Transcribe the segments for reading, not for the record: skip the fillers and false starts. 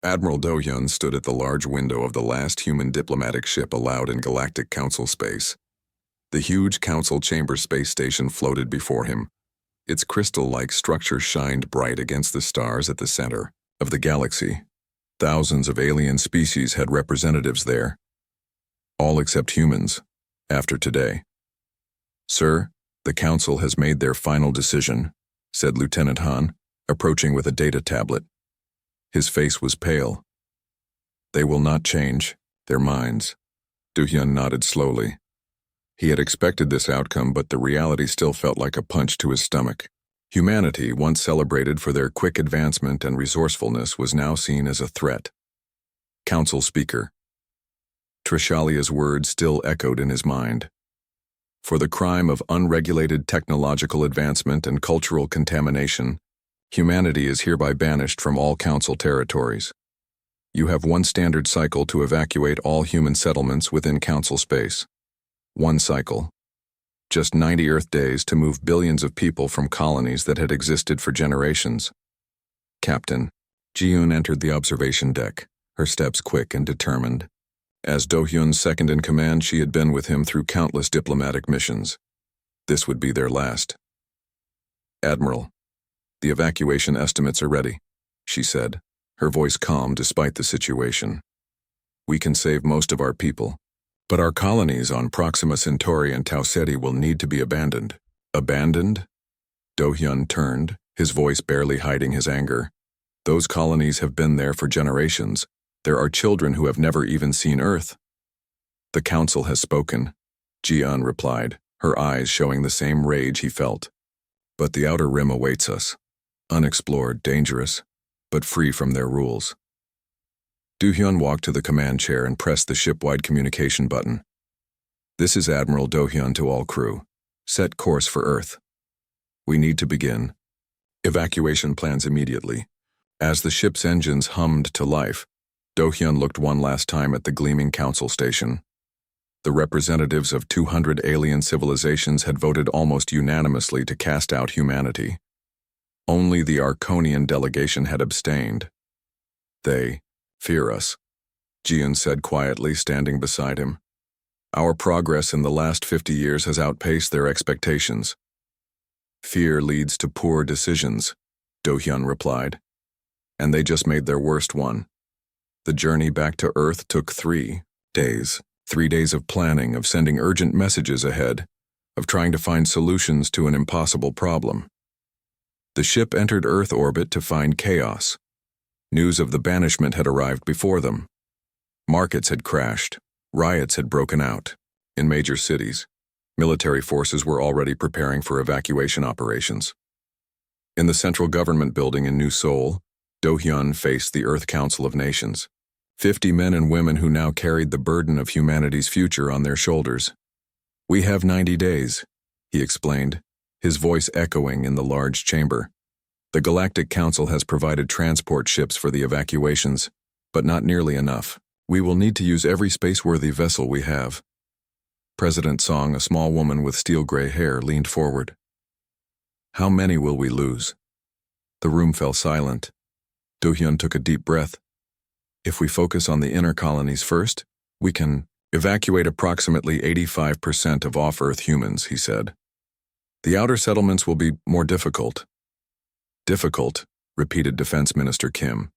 Admiral Do-hyun stood at the large window of the last human diplomatic ship allowed in Galactic Council space. The huge Council Chamber space station floated before him. Its crystal-like structure shined bright against the stars at the center of the galaxy. Thousands of alien species had representatives there, all except humans, after today. "Sir, the Council has made their final decision," said Lieutenant Han, approaching with a data tablet. His face was pale. "They will not change their minds." Do-hyun nodded slowly. He had expected this outcome, but the reality still felt like a punch to his stomach. Humanity, once celebrated for their quick advancement and resourcefulness, was now seen as a threat. Council Speaker. Trishalia's words still echoed in his mind. "For the crime of unregulated technological advancement and cultural contamination, humanity is hereby banished from all Council territories. You have one standard cycle to evacuate all human settlements within Council space. One cycle. Just 90 Earth days to move billions of people from colonies that had existed for generations." Captain. Ji-yoon entered the observation deck, her steps quick and determined. As Do-hyun's second-in-command, she had been with him through countless diplomatic missions. This would be their last. "Admiral, the evacuation estimates are ready," she said, her voice calm despite the situation. "We can save most of our people, but our colonies on Proxima Centauri and Tau Ceti will need to be abandoned." "Abandoned?" Do-hyun turned, his voice barely hiding his anger. "Those colonies have been there for generations. There are children who have never even seen Earth." "The Council has spoken," Ji-yeon replied, her eyes showing the same rage he felt. "But the Outer Rim awaits us. Unexplored, dangerous, but free from their rules." Do-hyun walked to the command chair and pressed the ship-wide communication button. "This is Admiral Do-hyun to all crew. Set course for Earth. We need to begin evacuation plans immediately." As the ship's engines hummed to life, Do-hyun looked one last time at the gleaming Council station. The representatives of 200 alien civilizations had voted almost unanimously to cast out humanity. Only the Arconian delegation had abstained. "They fear us," Ji-yeon said quietly, standing beside him. "Our progress in the last 50 years has outpaced their expectations." "Fear leads to poor decisions," Do-hyun replied. "And they just made their worst one. The journey back to Earth took 3 days. 3 days of planning, of sending urgent messages ahead, of trying to find solutions to an impossible problem. The ship entered Earth orbit to find chaos. News of the banishment had arrived before them. Markets had crashed. Riots had broken out. In major cities, military forces were already preparing for evacuation operations. In the central government building in New Seoul, Do-hyun faced the Earth Council of Nations. 50 men and women who now carried the burden of humanity's future on their shoulders. "We have 90 days, he explained, his voice echoing in the large chamber. "The Galactic Council has provided transport ships for the evacuations, but not nearly enough. We will need to use every space-worthy vessel we have." President Song, a small woman with steel-gray hair, leaned forward. "How many will we lose?" The room fell silent. Do-hyun took a deep breath. "If we focus on the inner colonies first, we can evacuate approximately 85% of off-Earth humans," he said. "The outer settlements will be more difficult." "Difficult," repeated Defense Minister Kim.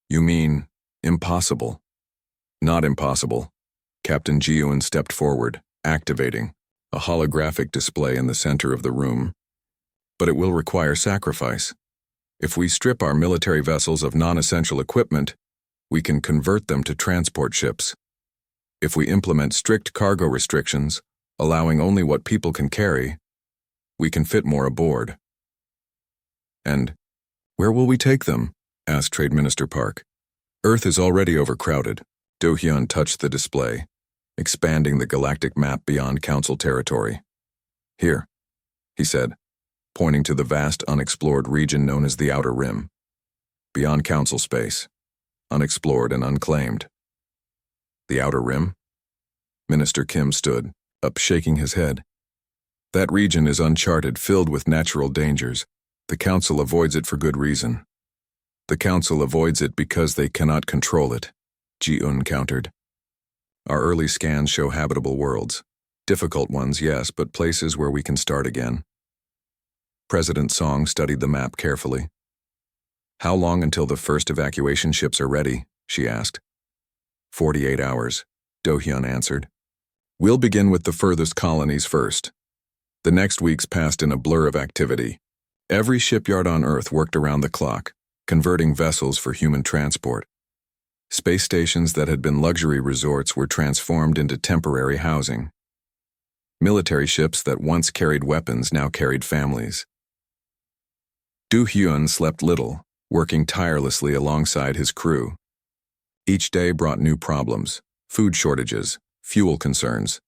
"You mean impossible?" "Not impossible." Captain Ji-yoon stepped forward, activating a holographic display in the center of the room. "But it will require sacrifice. If we strip our military vessels of non-essential equipment, we can convert them to transport ships. If we implement strict cargo restrictions, allowing only what people can carry, we can fit more aboard." "And where will we take them?" asked Trade Minister Park. "Earth is already overcrowded." Do-hyun touched the display, expanding the galactic map beyond Council territory. "Here," he said, pointing to the vast unexplored region known as the Outer Rim. Beyond Council space, unexplored and unclaimed. "The Outer Rim?" Minister Kim stood up, shaking his head. "That region is uncharted, filled with natural dangers. The Council avoids it for good reason." The Council avoids it because they cannot control it, Ji-un countered. Our early scans show habitable worlds. Difficult ones, yes, but places where we can start again. President Song studied the map carefully. How long until the first evacuation ships are ready? She asked. 48 hours, Do-hyun answered. We'll begin with the furthest colonies first. The next weeks passed in a blur of activity. Every shipyard on Earth worked around the clock, converting vessels for human transport. Space stations that had been luxury resorts were transformed into temporary housing. Military ships that once carried weapons now carried families. Do-hyun slept little, working tirelessly alongside his crew. Each day brought new problems: food shortages, fuel concerns,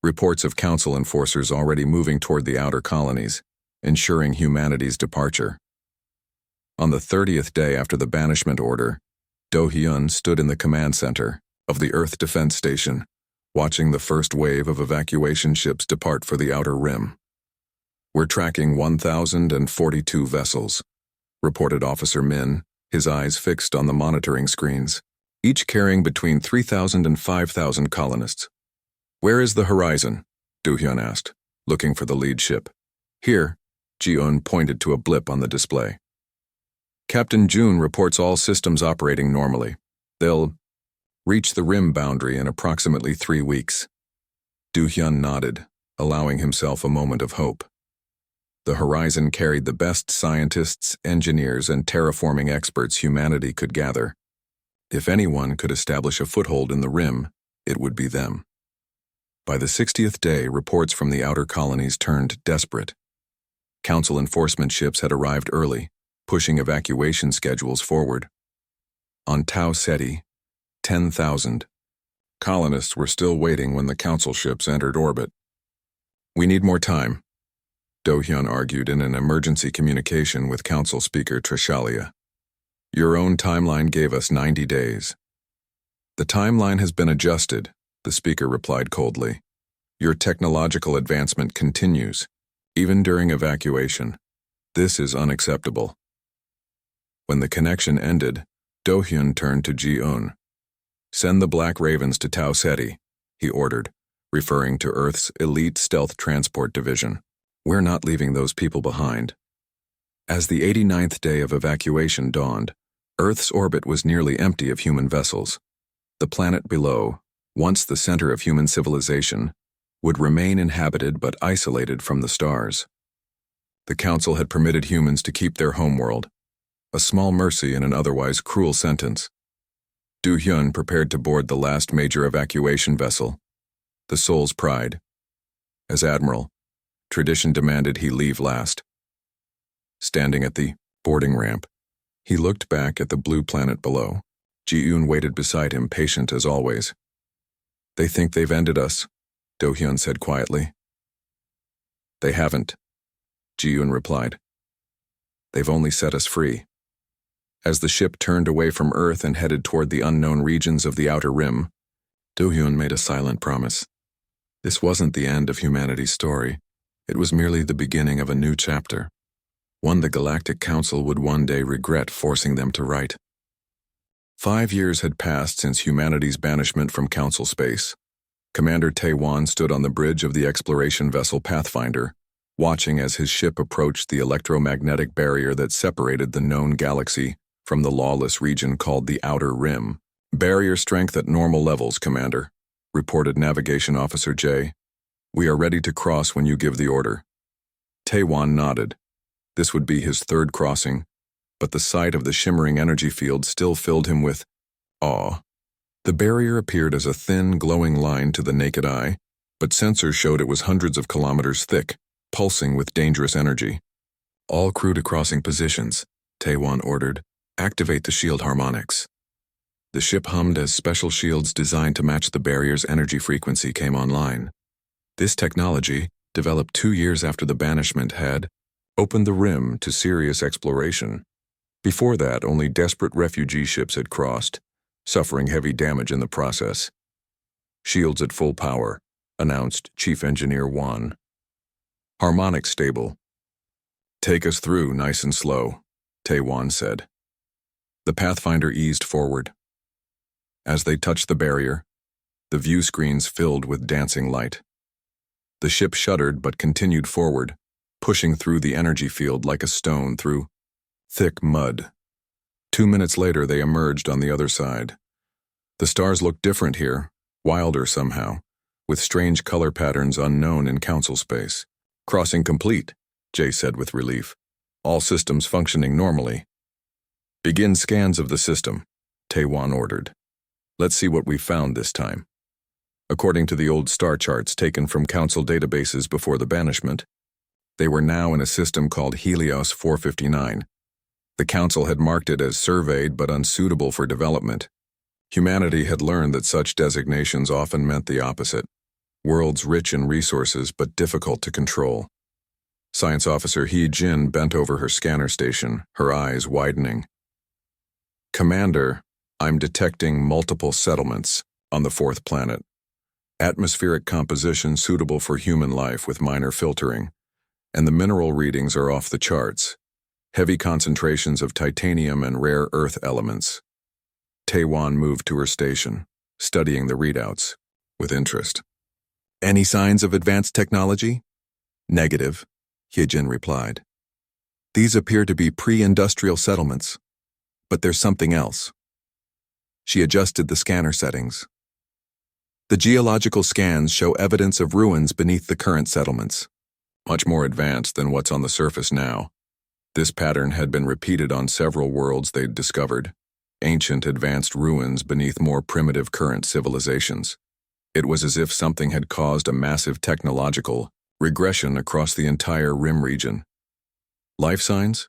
reports of Council enforcers already moving toward the outer colonies, ensuring humanity's departure. On the 30th day after the banishment order, Do-hyun stood in the command center of the Earth Defense Station, watching the first wave of evacuation ships depart for the Outer Rim. We're tracking 1,042 vessels, reported Officer Min, his eyes fixed on the monitoring screens, each carrying between 3,000 and 5,000 colonists. Where is the horizon? Do-hyun asked, looking for the lead ship. Here, Ji-un pointed to a blip on the display. Captain June reports all systems operating normally. They'll reach the rim boundary in approximately 3 weeks. Do-hyun nodded, allowing himself a moment of hope. The horizon carried the best scientists, engineers, and terraforming experts humanity could gather. If anyone could establish a foothold in the rim, it would be them. By the 60th day, reports from the outer colonies turned desperate. Council enforcement ships had arrived early, pushing evacuation schedules forward. On Tau Ceti, 10,000 colonists were still waiting when the Council ships entered orbit. We need more time, Do-hyun argued in an emergency communication with Council Speaker Trishalia. Your own timeline gave us 90 days. The timeline has been adjusted, the speaker replied coldly. Your technological advancement continues, even during evacuation. This is unacceptable. When the connection ended, Do-hyun turned to Ji-un. Send the Black Ravens to Tau Ceti, he ordered, referring to Earth's elite stealth transport division. We're not leaving those people behind. As the 89th day of evacuation dawned, Earth's orbit was nearly empty of human vessels. The planet below, once the center of human civilization, would remain inhabited but isolated from the stars. The Council had permitted humans to keep their homeworld, a small mercy in an otherwise cruel sentence. Do-hyun prepared to board the last major evacuation vessel, the Soul's Pride. As Admiral, tradition demanded he leave last. Standing at the boarding ramp, he looked back at the blue planet below. Ji-un waited beside him, patient as always. They think they've ended us, Do-hyun said quietly. They haven't, Ji-un replied. They've only set us free. As the ship turned away from Earth and headed toward the unknown regions of the Outer Rim, Do-hyun made a silent promise. This wasn't the end of humanity's story. It was merely the beginning of a new chapter, one the Galactic Council would one day regret forcing them to write. 5 years had passed since humanity's banishment from Council space. Commander Tae-wan stood on the bridge of the exploration vessel Pathfinder, watching as his ship approached the electromagnetic barrier that separated the known galaxy from the lawless region called the Outer Rim. Barrier strength at normal levels, Commander, reported Navigation Officer Jay. We are ready to cross when you give the order. Tae-wan nodded. This would be his third crossing, but the sight of the shimmering energy field still filled him with awe. The barrier appeared as a thin, glowing line to the naked eye, but sensors showed it was hundreds of kilometers thick, pulsing with dangerous energy. All crew to crossing positions, Tae-wan ordered. Activate the shield harmonics. The ship hummed as special shields designed to match the barrier's energy frequency came online. This technology, developed 2 years after the banishment, had opened the rim to serious exploration. Before that, only desperate refugee ships had crossed, suffering heavy damage in the process. Shields at full power, announced Chief Engineer Wan. Harmonics stable. Take us through nice and slow, Tae-wan said. The Pathfinder eased forward. As they touched the barrier, the view screens filled with dancing light. The ship shuddered but continued forward, pushing through the energy field like a stone through thick mud. 2 minutes later, they emerged on the other side. The stars looked different here, wilder somehow, with strange color patterns unknown in council space. Crossing complete, Jay said with relief. All systems functioning normally. Begin scans of the system, Taewan ordered. Let's see what we found this time. According to the old star charts taken from council databases before the banishment, they were now in a system called Helios 459. The council had marked it as surveyed but unsuitable for development. Humanity had learned that such designations often meant the opposite. Worlds rich in resources but difficult to control. Science Officer Hee Jin bent over her scanner station, her eyes widening. Commander, I'm detecting multiple settlements on the fourth planet. Atmospheric composition suitable for human life with minor filtering, and the mineral readings are off the charts. Heavy concentrations of titanium and rare earth elements. Taewan moved to her station, studying the readouts with interest. Any signs of advanced technology? Negative, Hyejin replied. These appear to be pre-industrial settlements, but there's something else. She adjusted the scanner settings. The geological scans show evidence of ruins beneath the current settlements, much more advanced than what's on the surface now. This pattern had been repeated on several worlds they'd discovered, ancient advanced ruins beneath more primitive current civilizations. It was as if something had caused a massive technological regression across the entire rim region. Life signs?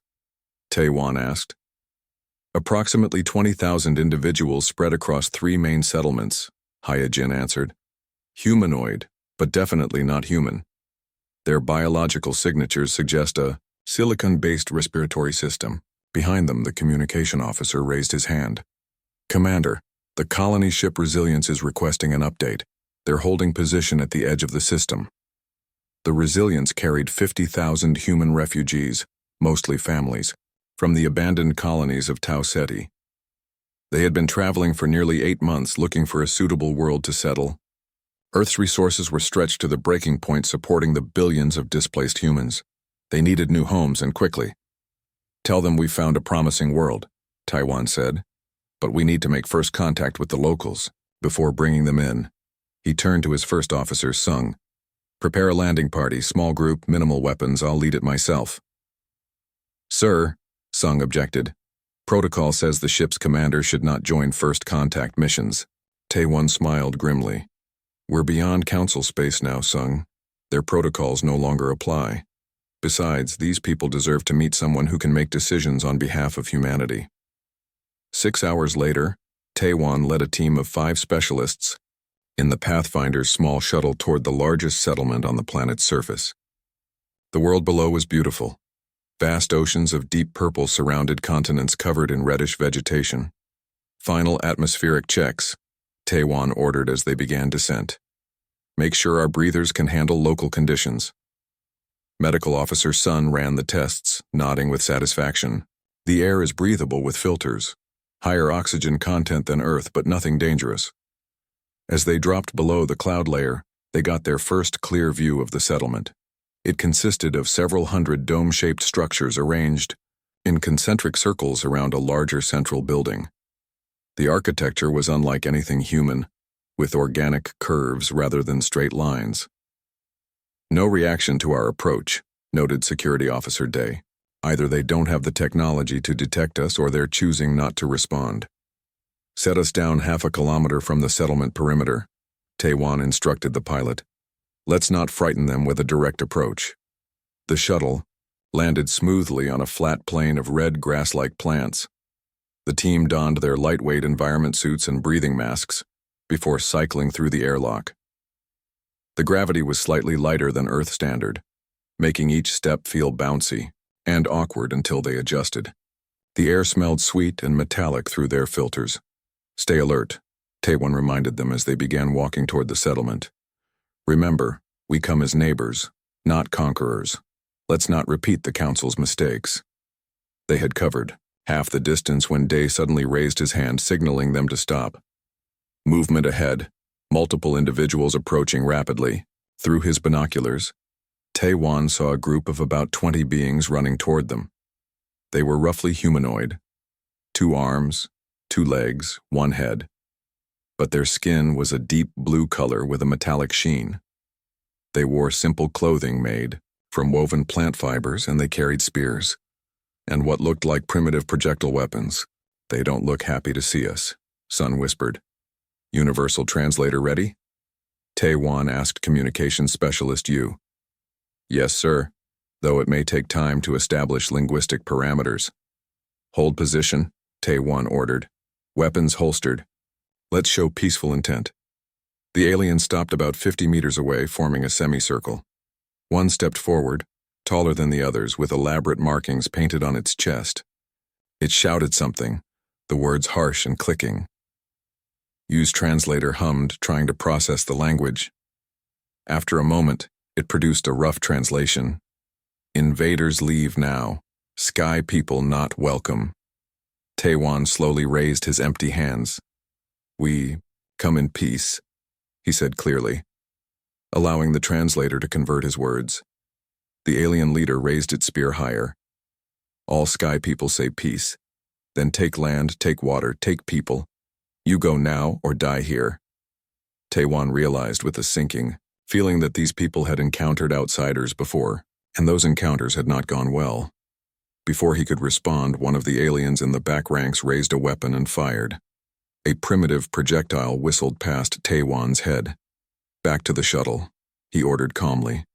Taewan asked. Approximately 20,000 individuals spread across 3 main settlements, Hyejin answered. Humanoid, but definitely not human. Their biological signatures suggest a silicon-based respiratory system. Behind them, the communication officer raised his hand. Commander, the colony ship Resilience is requesting an update. They're holding position at the edge of the system. The Resilience carried 50,000 human refugees, mostly families, from the abandoned colonies of Tau Ceti. They had been traveling for nearly 8 months looking for a suitable world to settle. Earth's resources were stretched to the breaking point supporting the billions of displaced humans. They needed new homes and quickly. Tell them we found a promising world, Taewan said, but we need to make first contact with the locals before bringing them in. He turned to his first officer, Sung. Prepare a landing party, small group, minimal weapons, I'll lead it myself. Sir, Sung objected. Protocol says the ship's commander should not join first contact missions. Taewan smiled grimly. We're beyond council space now, Sung. Their protocols no longer apply. Besides, these people deserve to meet someone who can make decisions on behalf of humanity. 6 hours later, Taewan led a team of 5 specialists in the Pathfinder's small shuttle toward the largest settlement on the planet's surface. The world below was beautiful. Vast oceans of deep purple surrounded continents covered in reddish vegetation. Final atmospheric checks, Taewan ordered as they began descent. Make sure our breathers can handle local conditions. Medical Officer Sun ran the tests, nodding with satisfaction. The air is breathable with filters. Higher oxygen content than Earth, but nothing dangerous. As they dropped below the cloud layer, they got their first clear view of the settlement. It consisted of several hundred dome-shaped structures arranged in concentric circles around a larger central building. The architecture was unlike anything human, with organic curves rather than straight lines. No reaction to our approach, noted Security Officer Day. Either they don't have the technology to detect us or they're choosing not to respond. Set us down half a kilometer from the settlement perimeter, Taewan instructed the pilot. Let's not frighten them with a direct approach. The shuttle landed smoothly on a flat plain of red grass-like plants. The team donned their lightweight environment suits and breathing masks before cycling through the airlock. The gravity was slightly lighter than Earth standard, making each step feel bouncy and awkward until they adjusted. The air smelled sweet and metallic through their filters. Stay alert, Taewan reminded them as they began walking toward the settlement. Remember, we come as neighbors, not conquerors. Let's not repeat the council's mistakes. They had covered half the distance when Day suddenly raised his hand, signaling them to stop. Movement ahead, multiple individuals approaching rapidly. Through his binoculars, Tae-Wan saw a group of about 20 beings running toward them. They were roughly humanoid. 2 arms, 2 legs, 1 head. But their skin was a deep blue color with a metallic sheen. They wore simple clothing made from woven plant fibers, and they carried spears and what looked like primitive projectile weapons. "They don't look happy to see us," Sun whispered. "Universal translator ready?" Tae-Wan asked communications specialist Yu. "Yes, sir, though it may take time to establish linguistic parameters." "Hold position," Tae-Wan ordered. "Weapons holstered. Let's show peaceful intent." The alien stopped about 50 meters away, forming a semicircle. One stepped forward, taller than the others, with elaborate markings painted on its chest. It shouted something, the words harsh and clicking. Yu's translator hummed, trying to process the language. After a moment, it produced a rough translation. "Invaders leave now. Sky people not welcome." Tae-Wan slowly raised his empty hands. "We come in peace," he said clearly, allowing the translator to convert his words. The alien leader raised its spear higher. "All sky people say peace. Then take land, take water, take people. You go now or die here." Tae-Wan realized with a sinking, feeling that these people had encountered outsiders before, and those encounters had not gone well. Before he could respond, one of the aliens in the back ranks raised a weapon and fired. A primitive projectile whistled past Tae-Wan's head. "Back to the shuttle," he ordered calmly.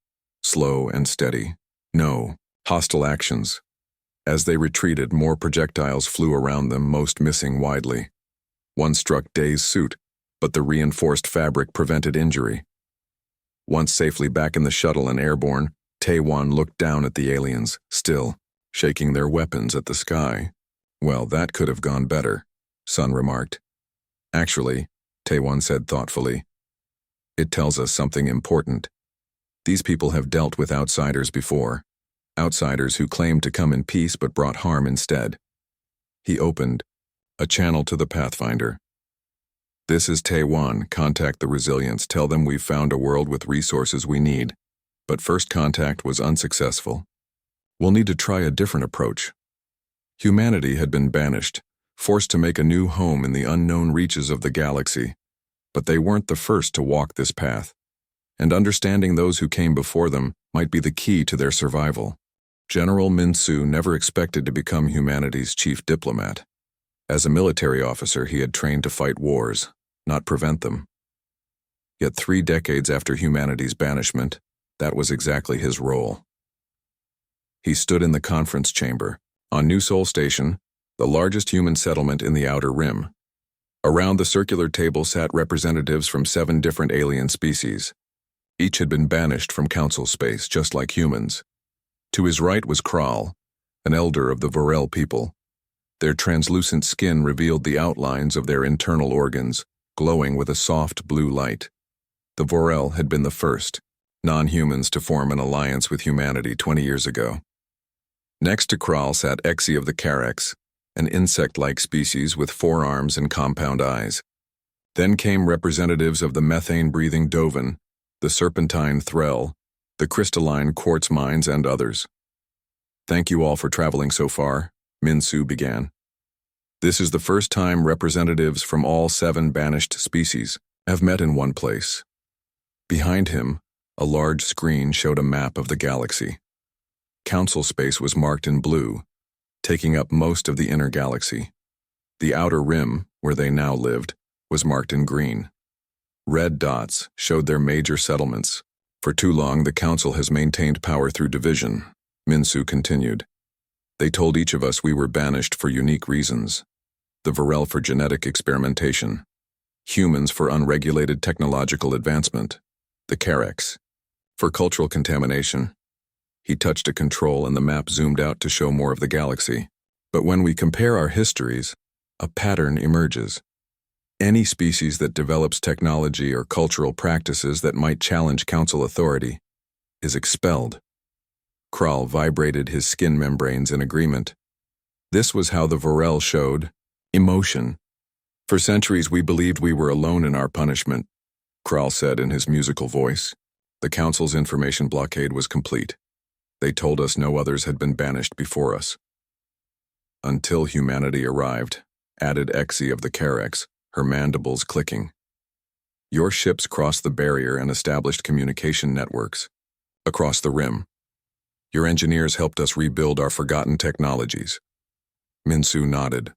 Slow and steady. No hostile actions. As they retreated, more projectiles flew around them, most missing widely. One struck Day's suit, but the reinforced fabric prevented injury. Once safely back in the shuttle and airborne, Tae-Wan looked down at the aliens, still shaking their weapons at the sky. "Well, that could have gone better," Sun remarked. "Actually," Tae-Wan said thoughtfully, "it tells us something important. These people have dealt with outsiders before. Outsiders who claimed to come in peace but brought harm instead." He opened a channel to the Pathfinder. "This is Tae-Wan. Contact the Resilience. Tell them we've found a world with resources we need. But first contact was unsuccessful. We'll need to try a different approach." Humanity had been banished, forced to make a new home in the unknown reaches of the galaxy. But they weren't the first to walk this path, and understanding those who came before them might be the key to their survival. General Min-Su never expected to become humanity's chief diplomat. As a military officer, he had trained to fight wars, not prevent them. Yet 3 decades after humanity's banishment, that was exactly his role. He stood in the conference chamber, on New Sol Station, the largest human settlement in the Outer Rim. Around the circular table sat representatives from 7 different alien species. Each had been banished from council space, just like humans. To his right was Kral, an elder of the Vorel people. Their translucent skin revealed the outlines of their internal organs, glowing with a soft blue light. The Vorel had been the first non-humans to form an alliance with humanity 20 years ago. Next to Kral sat Exi of the Carex, an insect-like species with 4 arms and compound eyes. Then came representatives of the methane-breathing Dovan, the serpentine Threll, the crystalline quartz mines, and others. "Thank you all for traveling so far," Min-Su began. "This is the first time representatives from all 7 banished species have met in one place." Behind him, a large screen showed a map of the galaxy. Council space was marked in blue, taking up most of the inner galaxy. The outer rim, where they now lived, was marked in green. Red dots showed their major settlements. "For too long, the Council has maintained power through division," Min-Su continued. "They told each of us we were banished for unique reasons. The Vorel for genetic experimentation, humans for unregulated technological advancement, the Carex for cultural contamination." He touched a control and the map zoomed out to show more of the galaxy. "But when we compare our histories, a pattern emerges. Any species that develops technology or cultural practices that might challenge council authority is expelled." Kral vibrated his skin membranes in agreement. This was how the Vorel showed emotion. For centuries we believed we were alone in our punishment, Kral said in his musical voice. The Council's information blockade was complete. They told us no others had been banished before us. Until humanity arrived, added Exi of the Carex, her mandibles clicking. Your ships crossed the barrier and established communication networks across the rim. Your engineers helped us rebuild our forgotten technologies. Minsu nodded.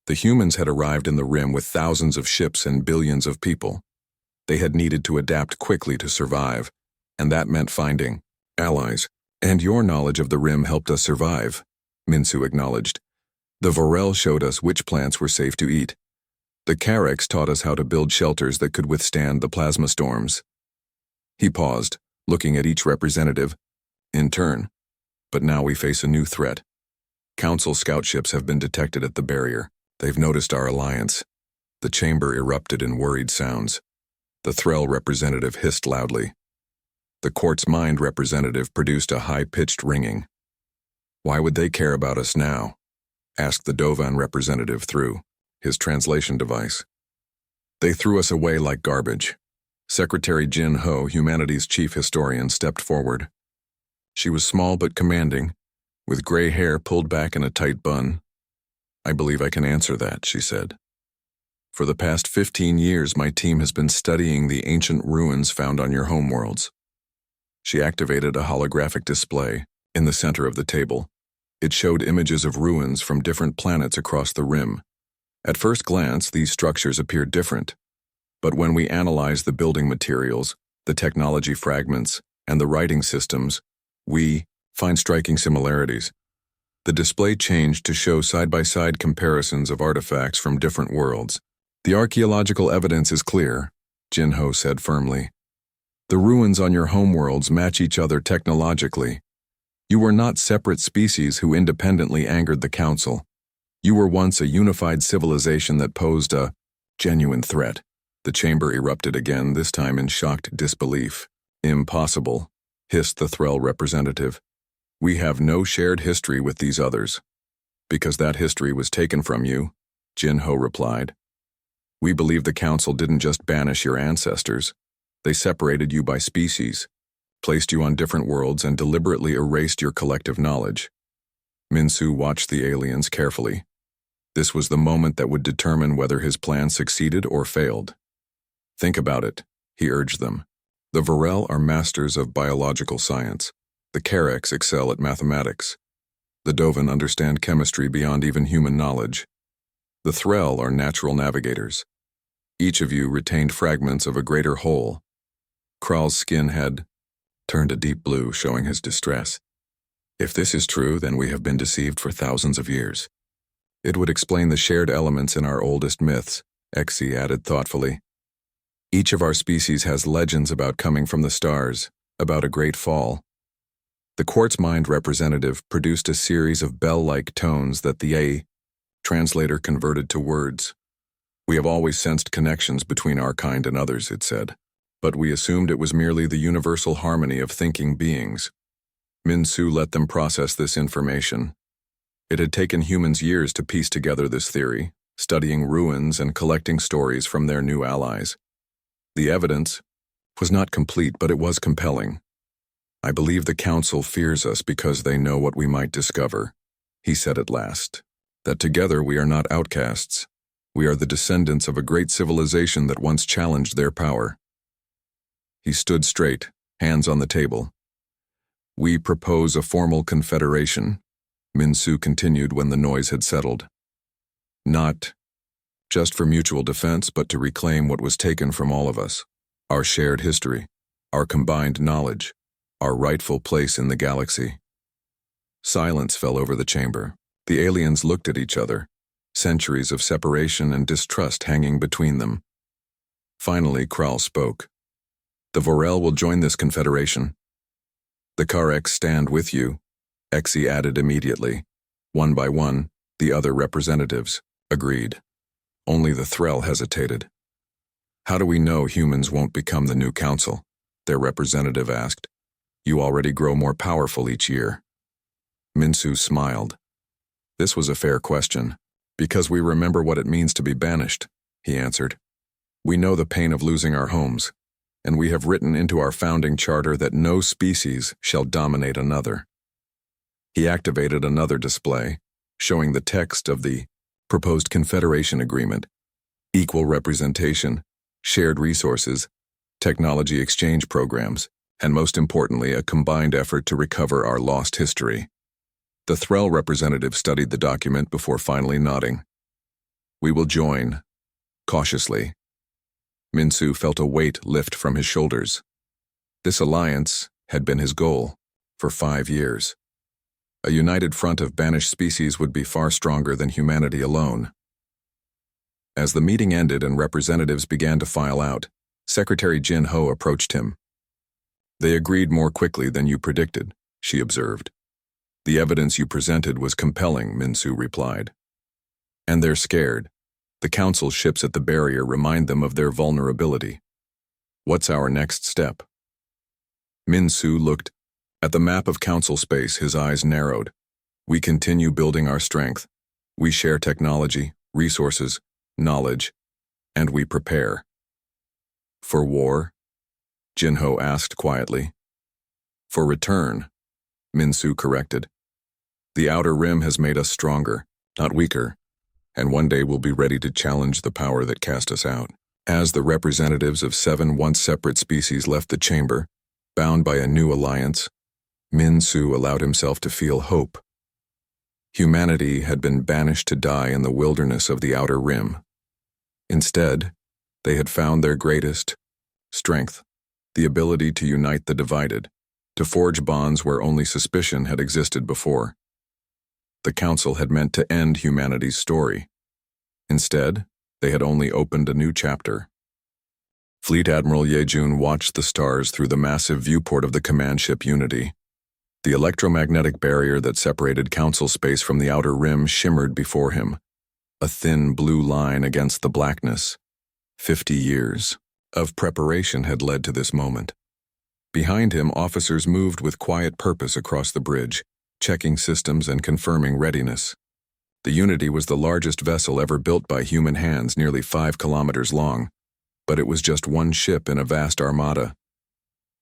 The humans had arrived in the rim with thousands of ships and billions of people. They had needed to adapt quickly to survive, and that meant finding allies. And your knowledge of the rim helped us survive, Minsu acknowledged. The Vorel showed us which plants were safe to eat. The Carex taught us how to build shelters that could withstand the plasma storms. He paused, looking at each representative in turn. But now we face a new threat. Council scout ships have been detected at the barrier. They've noticed our alliance. The chamber erupted in worried sounds. The Threll representative hissed loudly. The Quartz Mind representative produced a high-pitched ringing. Why would they care about us now? Asked the Dovan representative through his translation device. They threw us away like garbage. Secretary Jin Ho, humanity's chief historian, stepped forward. She was small but commanding, with gray hair pulled back in a tight bun. I believe I can answer that, she said. For the past 15 years, my team has been studying the ancient ruins found on your homeworlds. She activated a holographic display in the center of the table. It showed images of ruins from different planets across the rim. At first glance, these structures appeared different. But when we analyzed the building materials, the technology fragments, and the writing systems, we find striking similarities. The display changed to show side-by-side comparisons of artifacts from different worlds. The archaeological evidence is clear, Jinho said firmly. The ruins on your homeworlds match each other technologically. You were not separate species who independently angered the Council. You were once a unified civilization that posed a genuine threat. The chamber erupted again, this time in shocked disbelief. Impossible, hissed the Threll representative. We have no shared history with these others. Because that history was taken from you, Jinho replied. We believe the Council didn't just banish your ancestors. They separated you by species, placed you on different worlds, and deliberately erased your collective knowledge. Minsu watched the aliens carefully. This was the moment that would determine whether his plan succeeded or failed. Think about it, he urged them. The Vorel are masters of biological science. The Carex excel at mathematics. The Dovan understand chemistry beyond even human knowledge. The Threll are natural navigators. Each of you retained fragments of a greater whole. Kral's skin had turned a deep blue, showing his distress. If this is true, then we have been deceived for thousands of years. It would explain the shared elements in our oldest myths, Exi added thoughtfully. Each of our species has legends about coming from the stars, about a great fall. The Quartz Mind representative produced a series of bell-like tones that the A translator converted to words. We have always sensed connections between our kind and others, it said, but we assumed it was merely the universal harmony of thinking beings. Minsu let them process this information. It had taken humans years to piece together this theory, studying ruins and collecting stories from their new allies. The evidence was not complete, but it was compelling. I believe the Council fears us because they know what we might discover, he said at last, that together we are not outcasts. We are the descendants of a great civilization that once challenged their power. He stood straight, hands on the table. We propose a formal confederation, Minsu continued when the noise had settled. Not just for mutual defense, but to reclaim what was taken from all of us, our shared history, our combined knowledge, our rightful place in the galaxy. Silence fell over the chamber. The aliens looked at each other, centuries of separation and distrust hanging between them. Finally, Kral spoke. The Vorel will join this confederation. The Carex stand with you, Exi added immediately. One by one, the other representatives agreed. Only the Threll hesitated. How do we know humans won't become the new council? Their representative asked. You already grow more powerful each year. Minsu smiled. This was a fair question. Because we remember what it means to be banished, he answered. We know the pain of losing our homes, and we have written into our founding charter that no species shall dominate another. He activated another display, showing the text of the proposed Confederation Agreement, equal representation, shared resources, technology exchange programs, and most importantly, a combined effort to recover our lost history. The Threll representative studied the document before finally nodding. We will join, cautiously. Minsu felt a weight lift from his shoulders. This alliance had been his goal for 5 years. A united front of banished species would be far stronger than humanity alone. As the meeting ended and representatives began to file out, Secretary Jin Ho approached him. They agreed more quickly than you predicted, she observed. The evidence you presented was compelling, Minsu replied. And they're scared. The Council ships at the barrier remind them of their vulnerability. What's our next step? Minsu looked at the map of Council space, his eyes narrowed. We continue building our strength. We share technology, resources, knowledge, and we prepare. For war? Jinho asked quietly. For return, Minsu corrected. The outer rim has made us stronger, not weaker, and one day we'll be ready to challenge the power that cast us out. As the representatives of 7 once separate species left the chamber, bound by a new alliance, Minsu allowed himself to feel hope. Humanity had been banished to die in the wilderness of the outer rim. Instead, they had found their greatest strength, the ability to unite the divided, to forge bonds where only suspicion had existed before. The Council had meant to end humanity's story. Instead, they had only opened a new chapter. Fleet Admiral Yejun watched the stars through the massive viewport of the command ship Unity. The electromagnetic barrier that separated Council space from the outer rim shimmered before him, a thin blue line against the blackness. 50 years of preparation had led to this moment. Behind him, officers moved with quiet purpose across the bridge, checking systems and confirming readiness. The Unity was the largest vessel ever built by human hands, nearly 5 kilometers long, but it was just one ship in a vast armada.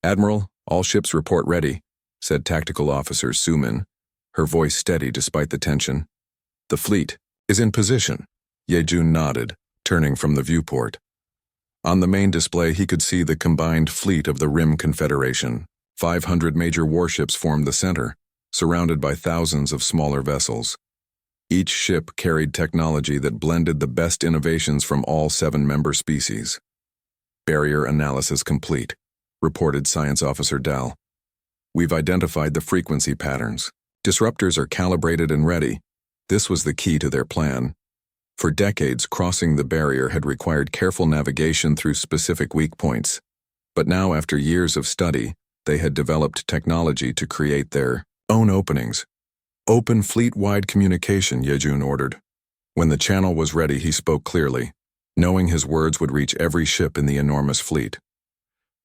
Admiral, all ships report ready, said Tactical Officer Sumin, her voice steady despite the tension. The fleet is in position. Yejun nodded, turning from the viewport. On the main display, he could see the combined fleet of the Rim Confederation. 500 major warships formed the center, surrounded by thousands of smaller vessels. Each ship carried technology that blended the best innovations from all 7 member species. Barrier analysis complete, reported Science Officer Dal. We've identified the frequency patterns. Disruptors are calibrated and ready. This was the key to their plan. For decades, crossing the barrier had required careful navigation through specific weak points. But now, after years of study, they had developed technology to create their own openings. Open fleet-wide communication, Yejun ordered. When the channel was ready, he spoke clearly, knowing his words would reach every ship in the enormous fleet.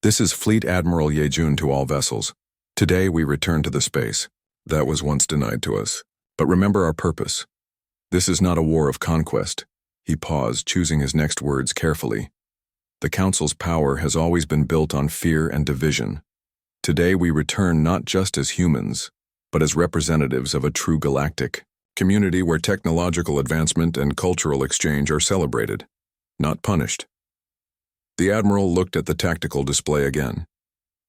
This is Fleet Admiral Yejun to all vessels. Today we return to the space that was once denied to us. But remember our purpose. This is not a war of conquest. He paused, choosing his next words carefully. The Council's power has always been built on fear and division. Today we return not just as humans, but as representatives of a true galactic community where technological advancement and cultural exchange are celebrated, not punished. The Admiral looked at the tactical display again.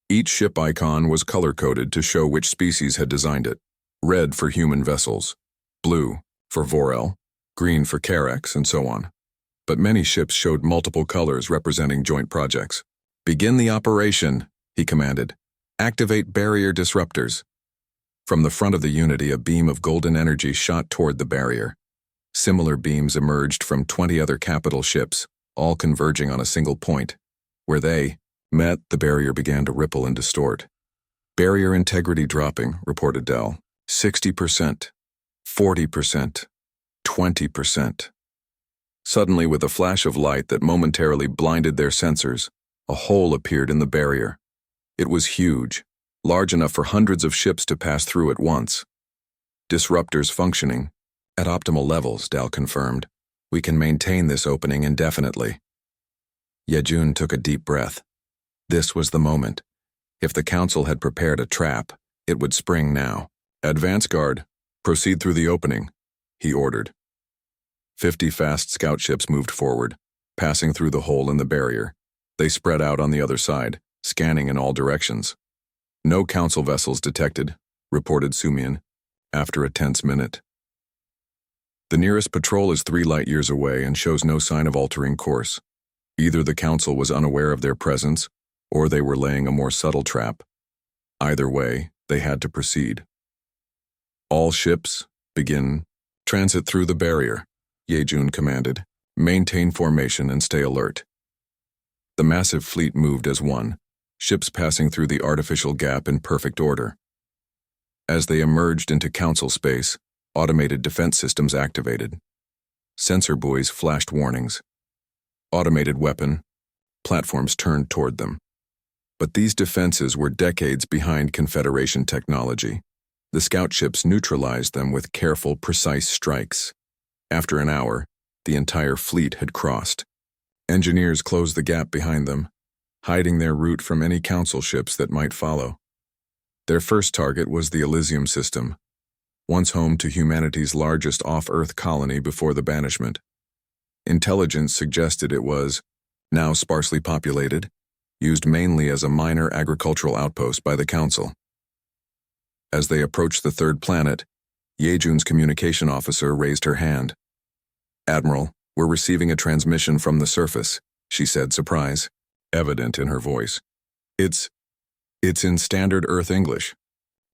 Each ship icon was color-coded to show which species had designed it. Red for human vessels, blue for Vorel, green for Carex, and so on. But many ships showed multiple colors representing joint projects. Begin the operation, he commanded. Activate barrier disruptors. From the front of the Unity, a beam of golden energy shot toward the barrier. Similar beams emerged from 20 other capital ships, all converging on a single point. Where they met, the barrier began to ripple and distort. Barrier integrity dropping, reported Dell. 60%, 40%, 20%. Suddenly, with a flash of light that momentarily blinded their sensors, a hole appeared in the barrier. It was huge, large enough for hundreds of ships to pass through at once. Disruptors functioning, At optimal levels, Dal confirmed. We can maintain this opening indefinitely. Yejun took a deep breath. This was the moment. If the Council had prepared a trap, it would spring now. Advance guard, proceed through the opening, he ordered. 50 fast scout ships moved forward, passing through the hole in the barrier. They spread out on the other side, scanning in all directions. No Council vessels detected, reported Sumian, after a tense minute. The nearest patrol is 3 light years away and shows no sign of altering course. Either the Council was unaware of their presence, or they were laying a more subtle trap. Either way, they had to proceed. All ships, begin transit through the barrier, Yejun commanded. Maintain formation and stay alert. The massive fleet moved as one, ships passing through the artificial gap in perfect order. As they emerged into Council space, automated defense systems activated. Sensor buoys flashed warnings. Automated weapon platforms turned toward them. But these defenses were decades behind Confederation technology. The scout ships neutralized them with careful, precise strikes. After an hour, the entire fleet had crossed. Engineers closed the gap behind them, hiding their route from any Council ships that might follow. Their first target was the Elysium system, once home to humanity's largest off-Earth colony before the Banishment. Intelligence suggested it was, now sparsely populated, used mainly as a minor agricultural outpost by the Council. As they approached the third planet, Yejun's communication officer raised her hand. "Admiral, we're receiving a transmission from the surface," she said, surprise evident in her voice. It's in standard Earth English."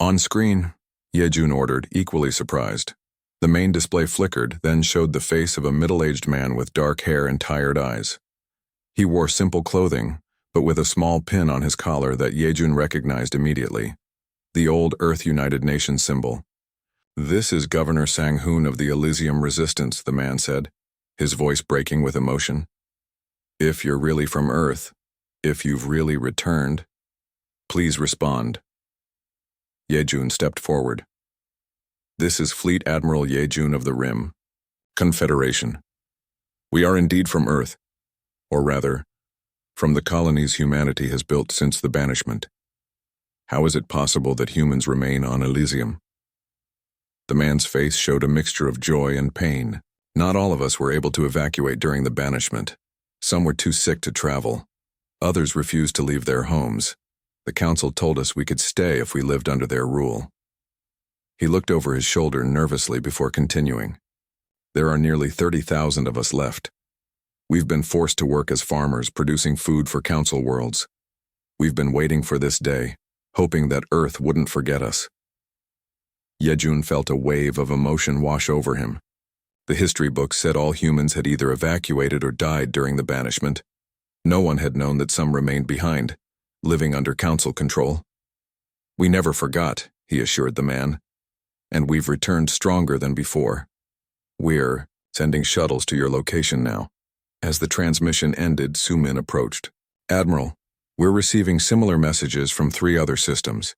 "On screen," Yejun ordered, equally surprised. The main display flickered, then showed the face of a middle-aged man with dark hair and tired eyes. He wore simple clothing, but with a small pin on his collar that Yejun recognized immediately. The old Earth United Nations symbol. "This is Governor Sang-hoon of the Elysium Resistance," the man said, his voice breaking with emotion. "If you're really from Earth, if you've really returned, please respond." Yejun stepped forward. "This is Fleet Admiral Yejun of the Rim, Confederation. We are indeed from Earth, or rather, from the colonies humanity has built since the Banishment. How is it possible that humans remain on Elysium?" The man's face showed a mixture of joy and pain. "Not all of us were able to evacuate during the Banishment. Some were too sick to travel. Others refused to leave their homes. The Council told us we could stay if we lived under their rule." He looked over his shoulder nervously before continuing. "There are nearly 30,000 of us left. We've been forced to work as farmers producing food for Council worlds. We've been waiting for this day, hoping that Earth wouldn't forget us." Yejun felt a wave of emotion wash over him. The history books said all humans had either evacuated or died during the Banishment. No one had known that some remained behind, living under Council control. "We never forgot," he assured the man. "And we've returned stronger than before. We're sending shuttles to your location now." As the transmission ended, Sumin approached. "Admiral, we're receiving similar messages from 3 other systems.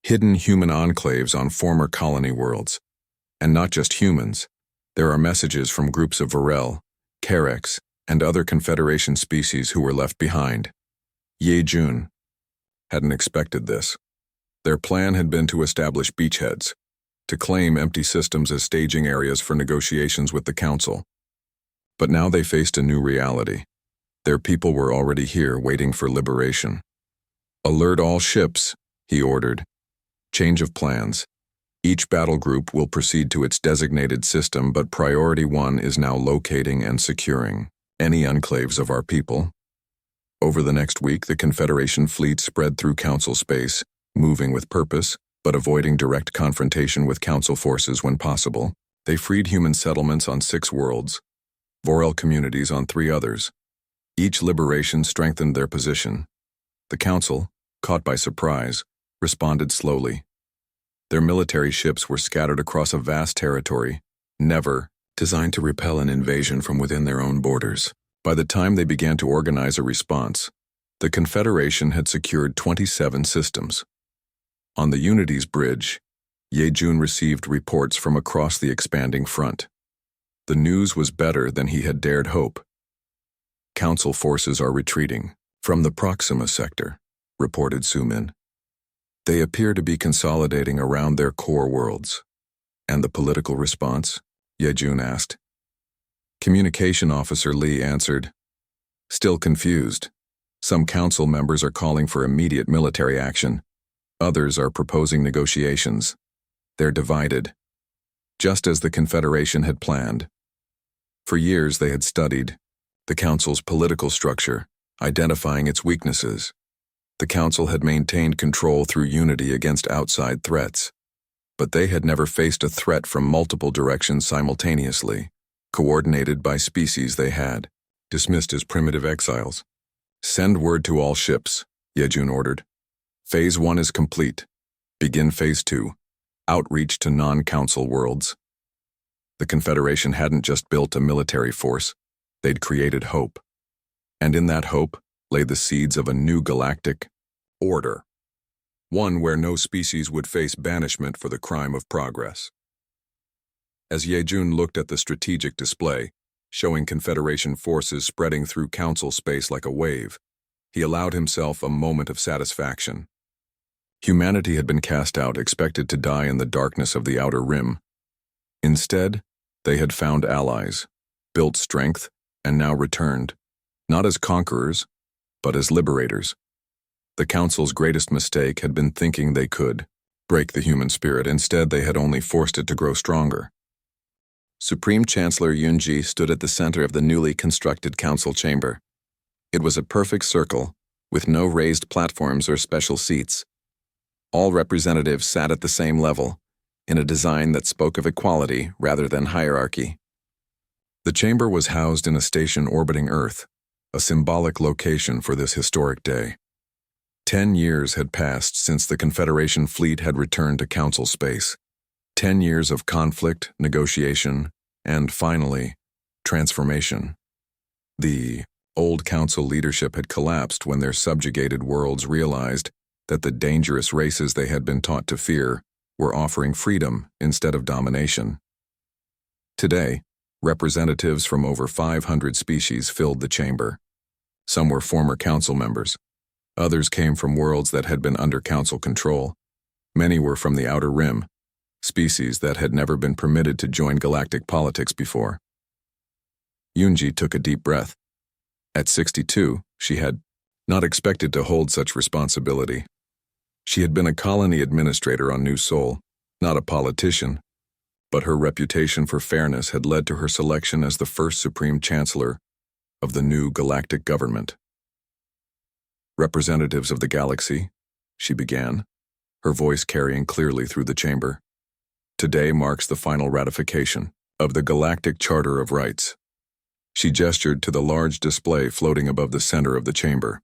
Hidden human enclaves on former colony worlds. And not just humans. There are messages from groups of Varel, Carex, and other Confederation species who were left behind." Yejun hadn't expected this. Their plan had been to establish beachheads, to claim empty systems as staging areas for negotiations with the Council. But now they faced a new reality. Their people were already here, waiting for liberation. "Alert all ships," he ordered. "Change of plans. Each battle group will proceed to its designated system, but priority 1 is now locating and securing any enclaves of our people." Over the next week, the Confederation fleet spread through Council space, moving with purpose, but avoiding direct confrontation with Council forces when possible. They freed human settlements on 6 worlds, Vorel communities on 3 others. Each liberation strengthened their position. The Council, caught by surprise, responded slowly. Their military ships were scattered across a vast territory, never designed to repel an invasion from within their own borders. By the time they began to organize a response, the Confederation had secured 27 systems. On the Unity's bridge, Ye-jun received reports from across the expanding front. The news was better than he had dared hope. Council forces are retreating from the Proxima sector, reported Sumin. They appear to be consolidating around their core worlds. And the political response? Ye-jun asked. Communication Officer Lee answered, still confused. Some council members are calling for immediate military action. Others are proposing negotiations. They're divided, just as the Confederation had planned. For years they had studied the Council's political structure, identifying its weaknesses. The Council had maintained control through unity against outside threats. But they had never faced a threat from multiple directions simultaneously, coordinated by species they had, dismissed as primitive exiles. Send word to all ships, Ye-jun ordered. Phase 1 is complete. Begin Phase 2. Outreach to non-council worlds. The Confederation hadn't just built a military force, they'd created hope. And in that hope lay the seeds of a new galactic order. One where no species would face banishment for the crime of progress. As Ye-jun looked at the strategic display, showing Confederation forces spreading through council space like a wave, he allowed himself a moment of satisfaction. Humanity had been cast out, expected to die in the darkness of the outer rim. Instead, they had found allies, built strength, and now returned, not as conquerors, but as liberators. The Council's greatest mistake had been thinking they could break the human spirit. Instead, they had only forced it to grow stronger. Supreme Chancellor Yunji stood at the center of the newly constructed council chamber. It was a perfect circle, with no raised platforms or special seats. All representatives sat at the same level, in a design that spoke of equality rather than hierarchy. The chamber was housed in a station orbiting Earth, a symbolic location for this historic day. 10 years had passed since the Confederation fleet had returned to Council space. 10 years of conflict, negotiation, and finally, transformation. The old Council leadership had collapsed when their subjugated worlds realized that the dangerous races they had been taught to fear were offering freedom instead of domination. Today, representatives from over 500 species filled the chamber. Some were former council members. Others came from worlds that had been under council control. Many were from the Outer Rim, species that had never been permitted to join galactic politics before. Yunji took a deep breath. At 62, she had not expected to hold such responsibility. She had been a colony administrator on New Sol, not a politician, but her reputation for fairness had led to her selection as the first Supreme Chancellor of the new galactic government. Representatives of the galaxy, she began, her voice carrying clearly through the chamber. Today marks the final ratification of the Galactic Charter of Rights. She gestured to the large display floating above the center of the chamber.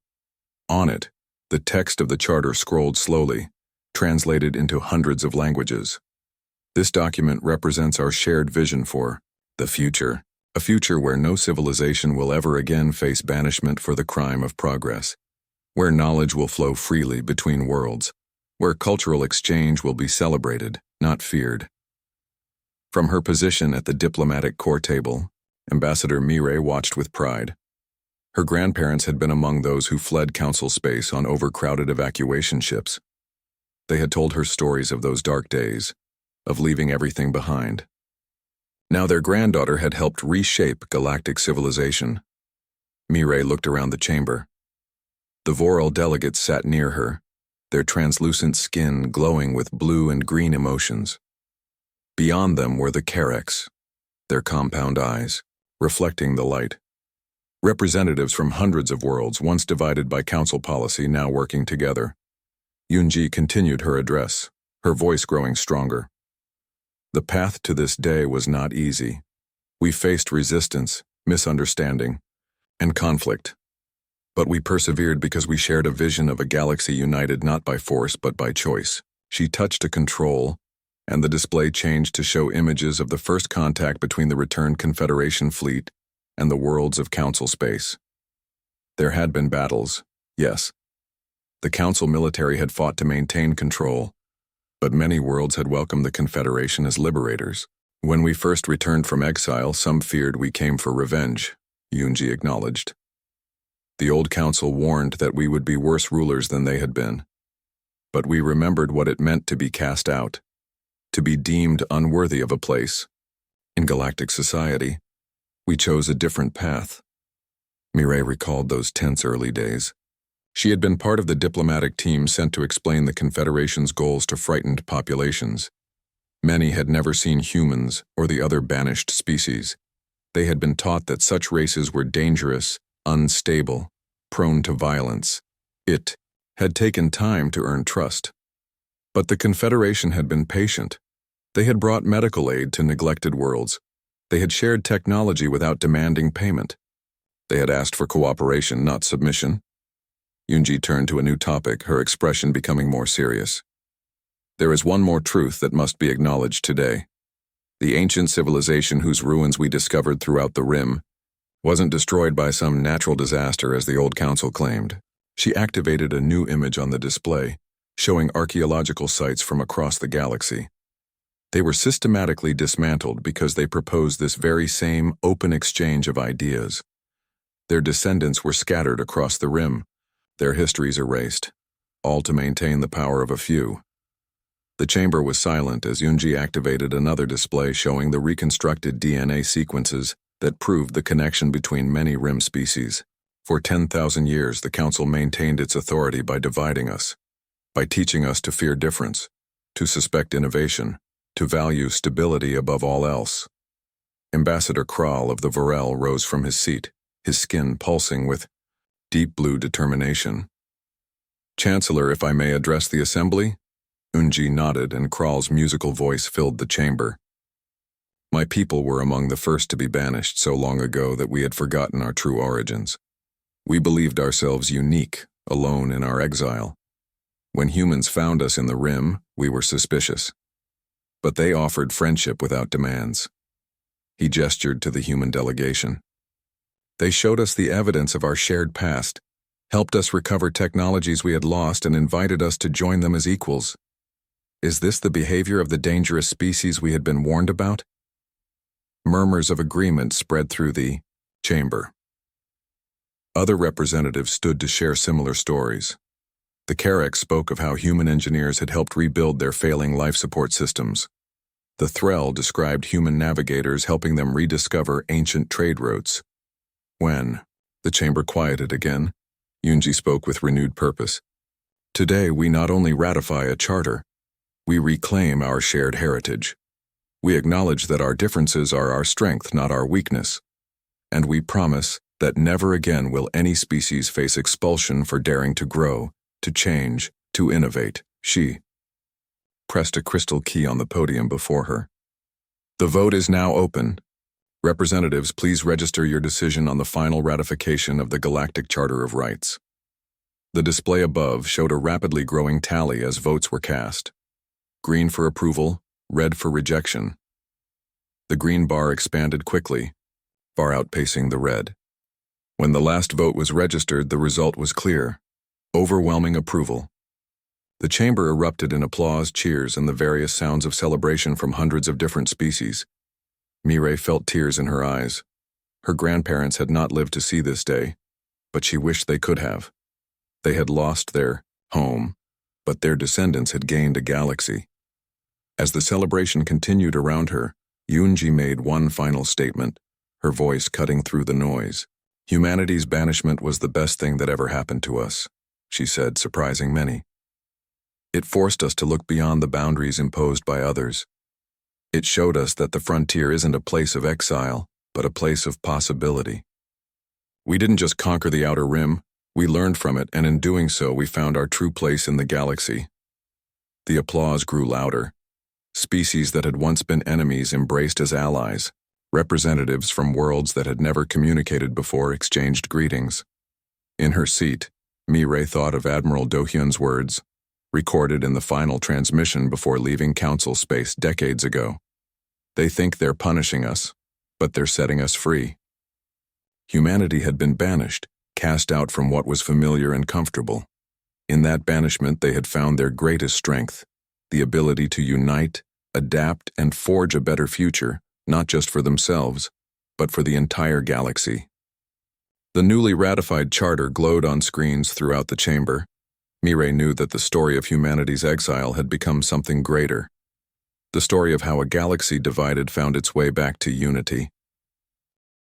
On it, the text of the charter scrolled slowly, translated into hundreds of languages. This document represents our shared vision for the future, a future where no civilization will ever again face banishment for the crime of progress, where knowledge will flow freely between worlds, where cultural exchange will be celebrated, not feared. From her position at the diplomatic core table, Ambassador Mireille watched with pride. Her grandparents had been among those who fled council space on overcrowded evacuation ships. They had told her stories of those dark days, of leaving everything behind. Now their granddaughter had helped reshape galactic civilization. Mireille looked around the chamber. The Voral delegates sat near her, their translucent skin glowing with blue and green emotions. Beyond them were the Carex, their compound eyes, reflecting the light. Representatives from hundreds of worlds, once divided by council policy, now working together. Yunji continued her address, her voice growing stronger. The path to this day was not easy. We faced resistance, misunderstanding, and conflict. But we persevered because we shared a vision of a galaxy united not by force but by choice. She touched a control, and the display changed to show images of the first contact between the returned Confederation fleet and the worlds of Council space. There had been battles, yes. The Council military had fought to maintain control, But many worlds had welcomed the Confederation as liberators. When we first returned from exile, some feared we came for revenge, Yunji acknowledged. The old council warned that we would be worse rulers than they had been. But we remembered what it meant to be cast out, to be deemed unworthy of a place. In galactic society, we chose a different path. Mireille recalled those tense early days. She had been part of the diplomatic team sent to explain the Confederation's goals to frightened populations. Many had never seen humans or the other banished species. They had been taught that such races were dangerous, unstable, prone to violence. It had taken time to earn trust. But the Confederation had been patient. They had brought medical aid to neglected worlds. They had shared technology without demanding payment. They had asked for cooperation, not submission. Yunji turned to a new topic, her expression becoming more serious. There is one more truth that must be acknowledged today. The ancient civilization whose ruins we discovered throughout the Rim wasn't destroyed by some natural disaster as the old council claimed. She activated a new image on the display, showing archaeological sites from across the galaxy. They were systematically dismantled because they proposed this very same open exchange of ideas. Their descendants were scattered across the Rim, their histories erased, all to maintain the power of a few. The chamber was silent as Yunji activated another display showing the reconstructed DNA sequences that proved the connection between many Rim species. For 10,000 years, the Council maintained its authority by dividing us, by teaching us to fear difference, to suspect innovation, to value stability above all else. Ambassador Kral of the Varel rose from his seat, his skin pulsing with deep blue determination. Chancellor, if I may address the Assembly? Yunji nodded and Kral's musical voice filled the chamber. My people were among the first to be banished so long ago that we had forgotten our true origins. We believed ourselves unique, alone in our exile. When humans found us in the Rim, we were suspicious. But they offered friendship without demands. He gestured to the human delegation. They showed us the evidence of our shared past, helped us recover technologies we had lost, and invited us to join them as equals. Is this the behavior of the dangerous species we had been warned about? Murmurs of agreement spread through the chamber. Other representatives stood to share similar stories. The Carrack spoke of how human engineers had helped rebuild their failing life support systems. The Threll described human navigators helping them rediscover ancient trade routes. When the chamber quieted again, Yunji spoke with renewed purpose. Today we not only ratify a charter, we reclaim our shared heritage. We acknowledge that our differences are our strength, not our weakness. And we promise that never again will any species face expulsion for daring to grow, to change, to innovate. She pressed a crystal key on the podium before her. The vote is now open. Representatives, please register your decision on the final ratification of the Galactic Charter of Rights. The display above showed a rapidly growing tally as votes were cast. Green for approval, red for rejection. The green bar expanded quickly, far outpacing the red. When the last vote was registered, the result was clear. Overwhelming approval. The chamber erupted in applause, cheers, and the various sounds of celebration from hundreds of different species. Mireille felt tears in her eyes. Her grandparents had not lived to see this day, but she wished they could have. They had lost their home, but their descendants had gained a galaxy. As the celebration continued around her, Yunji made one final statement, her voice cutting through the noise. Humanity's banishment was the best thing that ever happened to us, she said, surprising many. It forced us to look beyond the boundaries imposed by others. It showed us that the frontier isn't a place of exile, but a place of possibility. We didn't just conquer the Outer Rim, we learned from it, and in doing so we found our true place in the galaxy. The applause grew louder. Species that had once been enemies embraced as allies. Representatives from worlds that had never communicated before exchanged greetings. In her seat, Mireille thought of Admiral Do-hyun's words, recorded in the final transmission before leaving Council space decades ago. They think they're punishing us, but they're setting us free. Humanity had been banished, cast out from what was familiar and comfortable. In that banishment, they had found their greatest strength, the ability to unite, adapt, and forge a better future, not just for themselves, but for the entire galaxy. The newly ratified charter glowed on screens throughout the chamber. Mireille knew that the story of humanity's exile had become something greater. The story of how a galaxy divided found its way back to unity.